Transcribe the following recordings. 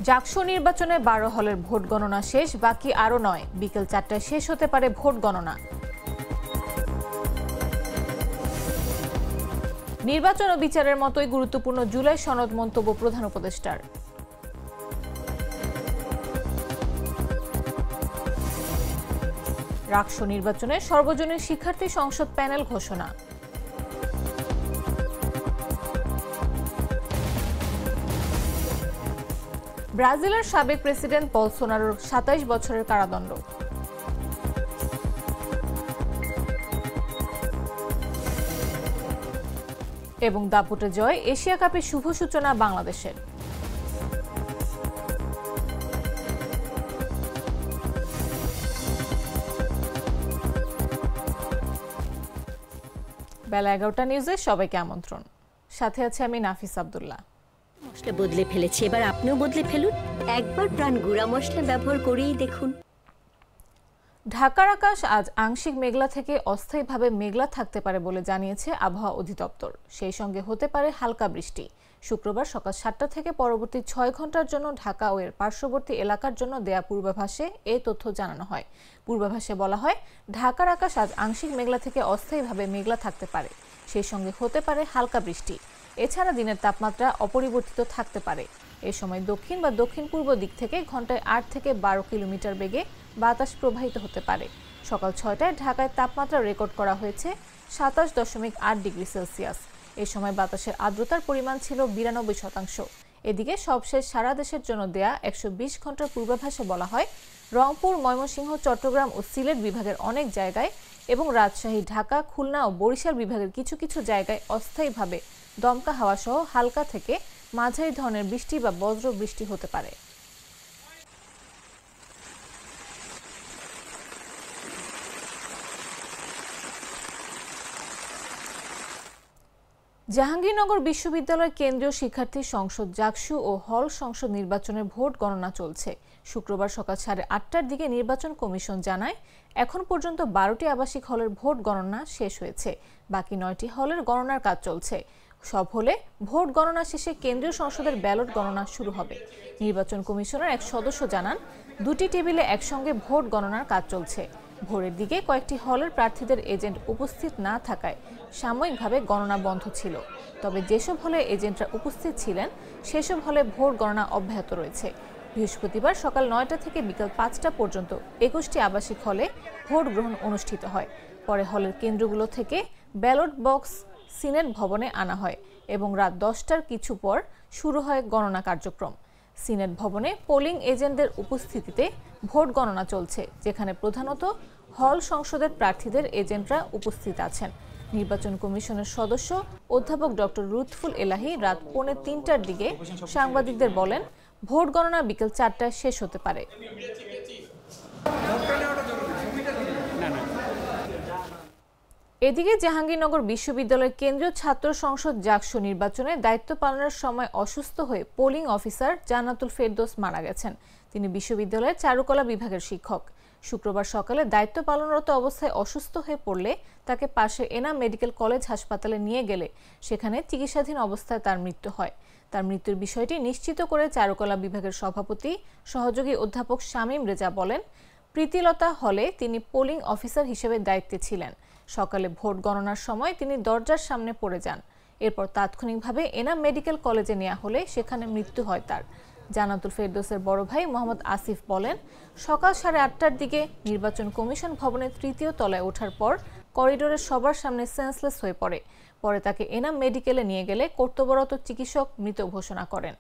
জাকসু নির্বাচনে 12 হলের ভোট গণনা শেষ, বাকি আরও 9। বিকেল 4টায় শেষ হতে পারে ভোট গণনা। নির্বাচন ও বিচারের মতোই গুরুত্বপূর্ণ জুলাই সনদ, মন্তব্য প্রধান উপদেষ্টার। রাকসু নির্বাচনে সর্বজনীন শিক্ষার্থী সংসদ প্যানেল ঘোষণা। ব্রাজিলের সাবেক প্রেসিডেন্ট বলসোনারোর 27 বছরের কারাদণ্ড। এবং দাপুটে জয়, এশিয়া কাপের শুভ সূচনা বাংলাদেশের। বেলা 11টা নিউজে সবাইকে আমন্ত্রণ। সাথে আছে আমি নাফিস আব্দুল্লাহ। মশলা বদলে ফেলেছি, এবার আপনিও বদলে ফেলুন। একবার প্রাণ গুঁড়া মশলা ব্যবহার করেই দেখুন। ঢাকার আকাশ আজ আংশিক মেঘলা থেকে অস্থায়ীভাবে মেঘলা থাকতে পারে বলে জানিয়েছে আবহাওয়া অধিদপ্তর। সেই সঙ্গে হতে পারে হালকা বৃষ্টি। শুক্রবার সকাল 7টা থেকে পরবর্তী 6 ঘন্টার জন্য ঢাকা ও এর পার্শ্ববর্তী এলাকার জন্য দেয়া পূর্বাভাসে এই তথ্য জানানো হয়। পূর্বাভাসে বলা হয়, ঢাকার আকাশ আজ আংশিক মেঘলা থেকে অস্থায়ীভাবে মেঘলা থাকতে পারে। সেই সঙ্গে হতে পারে হালকা বৃষ্টি। এছাড়া দিনের তাপমাত্রা অপরিবর্তিত থাকতে পারে। এ সময় দক্ষিণ বা দক্ষিণ পূর্ব দিক থেকে ঘন্টায় 8 থেকে 12 কিলোমিটার বেগে বাতাস প্রবাহিত হতে পারে। সকাল 6টায় ঢাকায় তাপমাত্রা রেকর্ড করা হয়েছে 27.8 ডিগ্রি সেলসিয়াস। এ সময় বাতাসের আর্দ্রতার পরিমাণ ছিল 92%। এদিকে সবশেষ সারা দেশের জন্য দেয়া 120 ঘন্টার পূর্বাভাসে বলা হয়, রংপুর, ময়মনসিংহ, চট্টগ্রাম ও সিলেট বিভাগের অনেক জায়গায় এবং রাজশাহী, ঢাকা, খুলনা ও বরিশাল বিভাগের কিছু কিছু জায়গায় অস্থায়ীভাবে দমকা হাওয়া সহ হালকা থেকে মাঝারি ধরনের বৃষ্টি বা বজ্র বৃষ্টি হতে পারে। জাহাঙ্গীরনগর বিশ্ববিদ্যালয় কেন্দ্রীয় শিক্ষার্থী সংসদ জাকসু ও হল সংসদ নির্বাচনের ভোট গণনা চলছে। শুক্রবার সকাল 8:30টার দিকে নির্বাচন কমিশন জানায়, এখন পর্যন্ত 12টি আবাসিক হলের ভোট গণনা শেষ হয়েছে। বাকি 9টি হলের গণনার কাজ চলছে। সব হলে ভোট গণনা শেষে কেন্দ্রীয় সংসদের ব্যালট গণনা শুরু হবে। নির্বাচন কমিশনের এক সদস্য জানান, 2টি টেবিলে একসঙ্গে ভোট গণনার কাজ চলছে। ভোরের দিকে কয়েকটি হলের প্রার্থীদের এজেন্ট উপস্থিত না থাকায় সাময়িকভাবে গণনা বন্ধ ছিল। তবে যেসব হলে এজেন্টরা উপস্থিত ছিলেন সেসব হলে ভোট গণনা অব্যাহত রয়েছে। বৃহস্পতিবার সকাল 9টা থেকে বিকাল 5টা পর্যন্ত 21টি আবাসিক হলে ভোট গ্রহণ অনুষ্ঠিত হয়। পরে হলের কেন্দ্রগুলো থেকে ব্যালট বক্স সিনেট ভবনে আনা হয় এবং রাত 10টার কিছু পর শুরু হয় গণনা কার্যক্রম। সিনেট ভবনে পোলিং এজেন্টদের উপস্থিতিতে ভোট গণনা চলছে, যেখানে প্রধানত হল সংসদের প্রার্থীদের এজেন্টরা উপস্থিত আছেন। নির্বাচন কমিশনের সদস্য অধ্যাপক ডক্টর লুৎফুল এলাহি রাত 2:45টার দিকে সাংবাদিকদের বলেন, ভোট গণনা বিকেল 4টায় শেষ হতে পারে। এদিকে জাহাঙ্গীরনগর বিশ্ববিদ্যালয়ের কেন্দ্রীয় ছাত্র সংসদ জাকসু নির্বাচনে দায়িত্ব পালনের সময় অসুস্থ হয়ে পোলিং অফিসার জান্নাতুল ফেরদৌস মারা গেছেন। তিনি বিশ্ববিদ্যালয়ের চারুকলা বিভাগের শিক্ষক। শুক্রবার সকালে দায়িত্ব পালনরত অবস্থায় অসুস্থ হয়ে পড়লে তাকে পাশে এনাম মেডিকেল কলেজ হাসপাতালে নিয়ে গেলে সেখানে চিকিৎসাধীন অবস্থায় তার মৃত্যু হয়। তার মৃত্যুর বিষয়টি নিশ্চিত করে চারুকলা বিভাগের সভাপতি সহযোগী অধ্যাপক শামীম রেজা বলেন, প্রীতিলতা হলে তিনি পোলিং অফিসার হিসেবে দায়িত্বে ছিলেন। সকালে ভোট গণনার সময় তিনি দরজার সামনে পড়ে যান। এরপর তাৎক্ষণিকভাবে এনাম মেডিকেল কলেজে নেওয়া হলে সেখানে মৃত্যু হয় তার। জান্নাতুল ফেরদৌসের বড় ভাই মোহাম্মদ আসিফ বলেন, সকাল 8:30টার দিকে নির্বাচন কমিশন ভবনের 3য় তলায় ওঠার পর করিডোরে সবার সামনে সেন্সলেস হয়ে পড়ে। পরে তাকে এনাম মেডিকেলে নিয়ে গেলে কর্তব্যরত চিকিৎসক মৃত ঘোষণা করেন।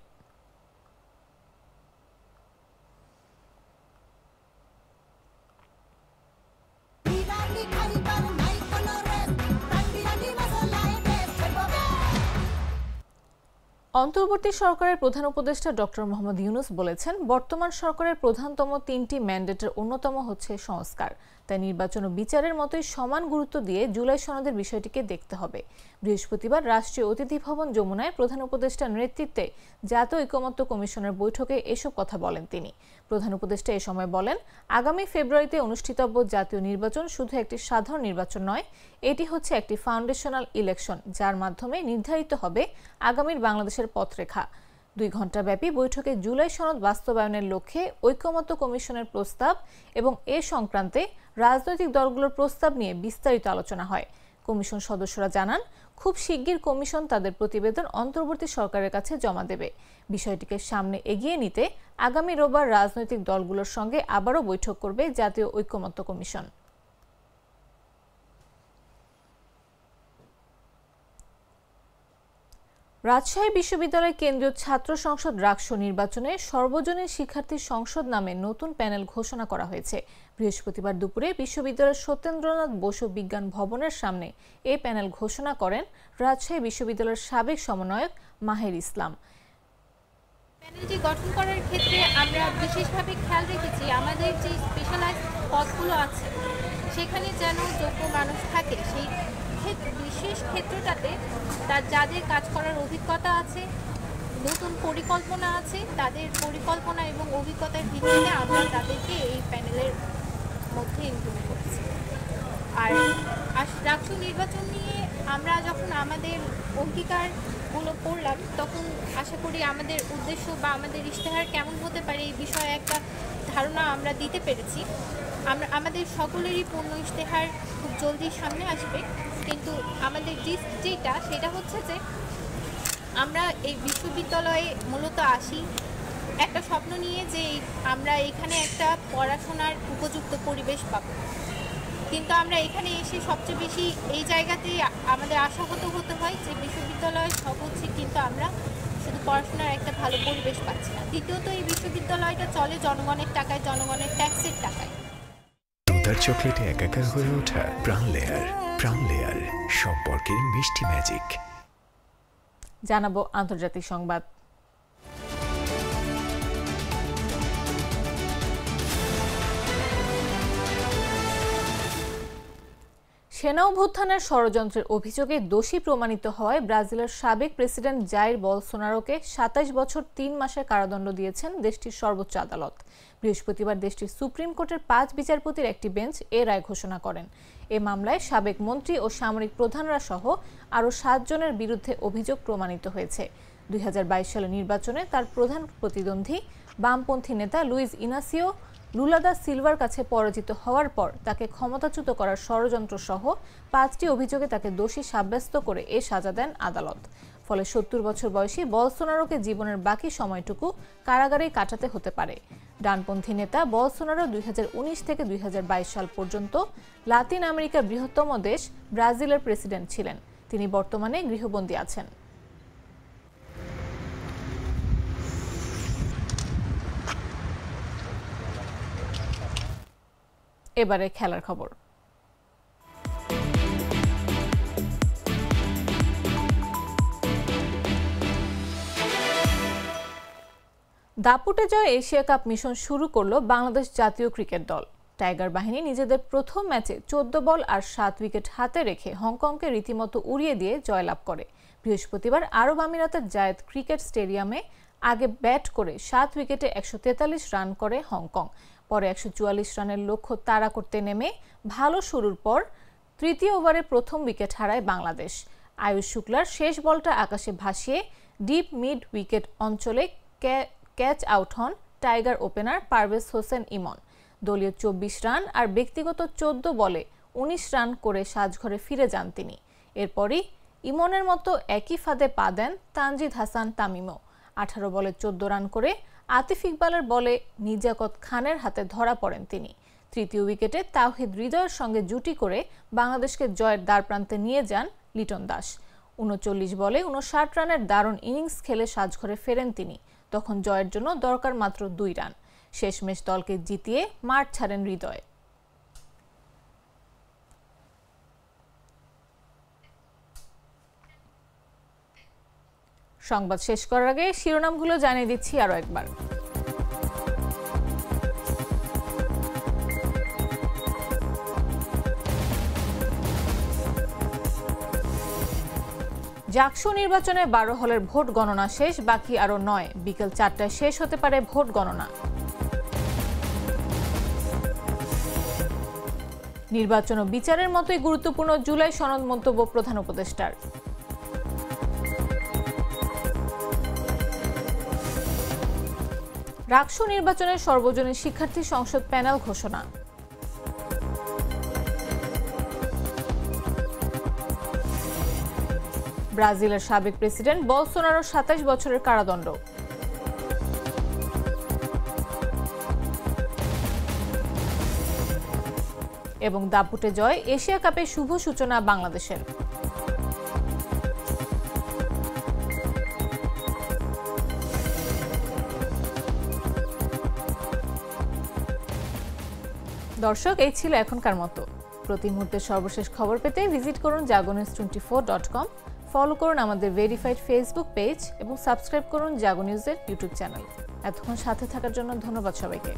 অন্তর্বর্তী সরকারের প্রধান উপদেষ্টা ডক্টর মোহাম্মদ ইউনূস বলেছেন, বর্তমান সরকারের প্রধানতম 3টি ম্যান্ডেটের অন্যতম হচ্ছে সংস্কার। তাই নির্বাচন ও বিচারের মতোই সমান গুরুত্ব দিয়ে জুলাই সনদের বিষয়টিকে দেখতে হবে। বৃহস্পতিবার রাষ্ট্রীয় অতিথি ভবন যমুনায় প্রধান উপদেষ্টার নেতৃত্বে জাতীয় ঐকমত্য কমিশনের বৈঠকে এসব কথা বলেন তিনি। প্রধান উপদেষ্টা এ সময় বলেন, আগামী ফেব্রুয়ারিতে অনুষ্ঠিতব্য জাতীয় নির্বাচন শুধু একটি সাধারণ নির্বাচন নয়, এটি হচ্ছে একটি ফাউন্ডেশনাল ইলেকশন, যার মাধ্যমে নির্ধারিত হবে আগামীর বাংলাদেশের পথরেখা। 2 ঘণ্টাব্যাপী বৈঠকে জুলাই সনদ বাস্তবায়নের লক্ষ্যে ঐকমত্য কমিশনের প্রস্তাব এবং এ সংক্রান্তে রাজনৈতিক দলগুলোর প্রস্তাব নিয়ে বিস্তারিত আলোচনা হয়। কমিশন সদস্যরা জানান, খুব শিগগির কমিশন তাদের প্রতিবেদন অন্তর্বর্তী সরকারের কাছে জমা দেবে। বিষয়টিকে সামনে এগিয়ে নিতে আগামী রোববার রাজনৈতিক দলগুলোর সঙ্গে আবারও বৈঠক করবে জাতীয় ঐকমত্য কমিশন। রাজশাহী বিশ্ববিদ্যালয় কেন্দ্রীয় ছাত্র সংসদ রাকসু নির্বাচনে সর্বজনীন শিক্ষার্থী সংসদ নামে নতুন প্যানেল ঘোষণা করা হয়েছে। বৃহস্পতিবার দুপুরে বিশ্ববিদ্যালয়ের সত্যেন্দ্রনাথ বসু বিজ্ঞান ভবনের সামনে এই প্যানেল ঘোষণা করেন রাজশাহী বিশ্ববিদ্যালয়ের সাবেক সমন্বয়ক মাহের ইসলাম। প্যানেলটি গঠন করার ক্ষেত্রে আমরা বিশেষভাবে খেয়াল রেখেছি আমাদের যে স্পেশালাইজ পদগুলো আছে সেখানে যেন যোগ্য মানুষ থাকে। সেই বিশেষ ক্ষেত্রটাতে যাদের কাজ করার অভিজ্ঞতা আছে, নতুন পরিকল্পনা আছে, তাদের পরিকল্পনা এবং অভিজ্ঞতার ভিত্তিতে আমরা তাদেরকে এই প্যানেলের মধ্যে ইনক্লুড করেছি। আর রাকসু নির্বাচন নিয়ে আমরা যখন আমাদের অঙ্গীকারগুলো করলাম তখন আশা করি আমাদের উদ্দেশ্য বা আমাদের ইশতেহার কেমন হতে পারে এই বিষয়ে একটা ধারণা আমরা দিতে পেরেছি। আমাদের সকলেরই পূর্ণ ইশতেহার খুব জলদি সামনে আসবে, কিন্তু আমাদের সেটা হচ্ছে যে আমরা এই বিশ্ববিদ্যালয়ে মূলত আসি একটা স্বপ্ন নিয়ে যে আমরা এখানে একটা পড়াশোনার উপযুক্ত পরিবেশ পাব, কিন্তু আমরা এখানে এসে সবচেয়ে বেশি এই জায়গাতেই আমাদের আশাহত হতে হয় যে বিশ্ববিদ্যালয় সব হচ্ছে কিন্তু আমরা শুধু পড়াশোনার একটা ভালো পরিবেশ পাচ্ছি না। দ্বিতীয়ত এই বিশ্ববিদ্যালয়টা চলে জনগণের টাকায়, জনগণের ট্যাক্সের টাকায়। চকলেটে একাকার হয়ে ওঠা প্রাণ লেয়ার সম্পর্কের মিষ্টি ম্যাজিক। জানাবো আন্তর্জাতিক সংবাদ। সেনা অভ্যুত্থানের ষড়যন্ত্রের অভিযোগে দোষী প্রমাণিত হওয়ায় ব্রাজিলের সাবেক প্রেসিডেন্ট জাইর বলসোনারোকে 27 বছর 3 মাসের কারাদণ্ড দিয়েছেন দেশটির সর্বোচ্চ আদালত। বৃহস্পতিবার দেশটির সুপ্রিম কোর্টের 5 বিচারপতির একটি বেঞ্চ এ রায় ঘোষণা করেন। এ মামলায় সাবেক মন্ত্রী ও সামরিক প্রধানরা সহ আরও 7 জনের বিরুদ্ধে অভিযোগ প্রমাণিত হয়েছে। 2022 সালের নির্বাচনে তার প্রধান প্রতিদ্বন্দ্বী বামপন্থী নেতা লুইজ ইনাসিও লুলা দা সিলভার কাছে পরাজিত হওয়ার পর তাকে ক্ষমতাচ্যুত করার ষড়যন্ত্র সহ 5টি অভিযোগে তাকে দোষী সাব্যস্ত করে এ সাজা দেন আদালত। ফলে 70 বছর বয়সী বলসোনারোকে জীবনের বাকি সময়টুকু কারাগারেই কাটাতে হতে পারে। ডানপন্থী নেতা বলসোনারো 2019 থেকে 2022 সাল পর্যন্ত লাতিন আমেরিকার বৃহত্তম দেশ ব্রাজিলের প্রেসিডেন্ট ছিলেন। তিনি বর্তমানে গৃহবন্দী আছেন। এবারে খেলার খবর। দাপুটে জয় এশিয়া কাপ মিশন শুরু করলো বাংলাদেশ জাতীয় ক্রিকেট দল। টাইগার বাহিনী নিজেদের প্রথম ম্যাচে 14 বল আর 7 উইকেট হাতে রেখে হংকংকে রীতিমতো উড়িয়ে দিয়ে জয়লাভ করে। বৃহস্পতিবার আরব আমিরাতের জায়েদ ক্রিকেট স্টেডিয়ামে আগে ব্যাট করে 7 উইকেটে 143 রান করে হংকং। পরে 144 রানের লক্ষ্য তাড়া করতে নেমে ভালো শুরুর পর তৃতীয় ওভারে প্রথম উইকেট হারায় বাংলাদেশ। আয়ুষ শুক্লার শেষ বলটা আকাশে ভাসিয়ে ডিপ মিড উইকেট অঞ্চলে ক্যাচ আউট হন টাইগার ওপেনার পারভেজ হোসেন ইমন। দলীয় 24 রান আর ব্যক্তিগত 14 বলে 19 রান করে সাজঘরে ফিরে যান তিনি। এরপরই ইমনের মতো একই ফাঁদে পা দেন তানজিদ হাসান তামিমও। 18 বলে 14 রান করে আতিফ ইকবালের বলে নিজাকত খানের হাতে ধরা পড়েন তিনি। তৃতীয় উইকেটে তাওহিদ হৃদয়ের সঙ্গে জুটি করে বাংলাদেশকে জয়ের দ্বারপ্রান্তে নিয়ে যান লিটন দাস। 39 বলে 59 রানের দারুণ ইনিংস খেলে সাজঘরে ফেরেন তিনি। তখন জয়ের জন্য দরকার মাত্র 2 রান। শেষমেশ দলকে জিতিয়ে মাঠ ছাড়েন হৃদয়। সংবাদ শেষ করার আগে শিরোনামগুলো জানিয়ে দিচ্ছি আরো একবার। জাকসু নির্বাচনে 12 হলের ভোট গণনা শেষ, বাকি আরো 9। বিকেল 4টায় শেষ হতে পারে ভোট গণনা। নির্বাচন ও বিচারের মতোই গুরুত্বপূর্ণ জুলাই সনদ, মন্তব্য প্রধান উপদেষ্টার। রাকসু নির্বাচনের সর্বজনীন শিক্ষার্থী সংসদ প্যানেল ঘোষণা। ব্রাজিলের সাবেক প্রেসিডেন্ট বলসোনারো ২৭ বছরের কারাদণ্ড। এবং দাপুটে জয়, এশিয়া কাপের শুভ সূচনা বাংলাদেশের। দর্শক, এই ছিল এখনকার মতো। প্রতি মুহূর্তের সর্বশেষ খবর পেতে ভিজিট করুন jagonews24.com, ফলো করুন আমাদের ভেরিফাইড ফেসবুক পেজ এবং সাবস্ক্রাইব করুন জাগো নিউজের ইউটিউব চ্যানেল। এতক্ষণ সাথে থাকার জন্য ধন্যবাদ সবাইকে।